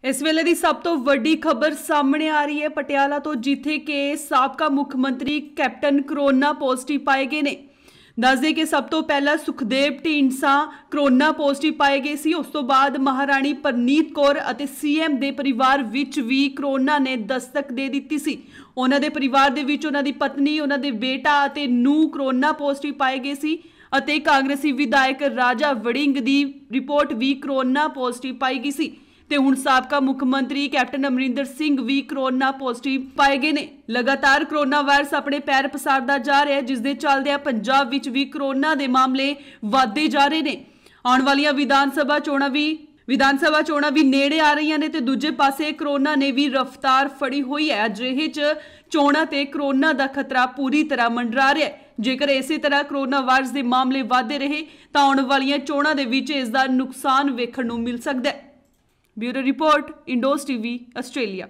इस वेले की सब तो वड्डी खबर सामने आ रही है पटियाला तो, जिथे के साबका मुख मंत्री कैप्टन कोरोना पॉजिटिव पाए गए ने। दस दे कि सब तो पहला सुखदेव ढींडसा कोरोना पॉजिटिव पाए गए सी। उस तो बाद महाराणी परनीत कौर अते सीएम दे परिवार विच भी कोरोना ने दस्तक दे दी सी। उन्हां दे परिवार दे विच उन्हां दी पत्नी, उन्हां दे बेटा अते नूह कोरोना पॉजिटिव पाए गए सी अते कांग्रेसी विधायक राजा वड़िंग दी रिपोर्ट भी कोरोना पॉजिटिव पाई गई सी। ते हुण साबका मुख मंत्री कैप्टन अमरिंदर सिंह भी कोरोना पॉजिटिव पाए गए ने। लगातार कोरोना वायरस अपने पैर पसारदा जा रहा है, जिस दे चलदे पंजाब विच भी कोरोना दे मामले वधदे जा रहे ने। आउण वालियां विधानसभा चोणां भी नेड़े आ रही ने ते दूजे पासे कोरोना ने भी रफ्तार फड़ी हुई है। अजिहे च चोणां ते कोरोना दा खतरा पूरी तरह मंडरा रहा है। जेकर इसी तरह कोरोना वायरस के मामले वधदे रहे तां आउण वालियां चोणां दे विच इस दा नुकसान वेखण नूं मिल सकदा है। Bureau report, indoors TV, Australia.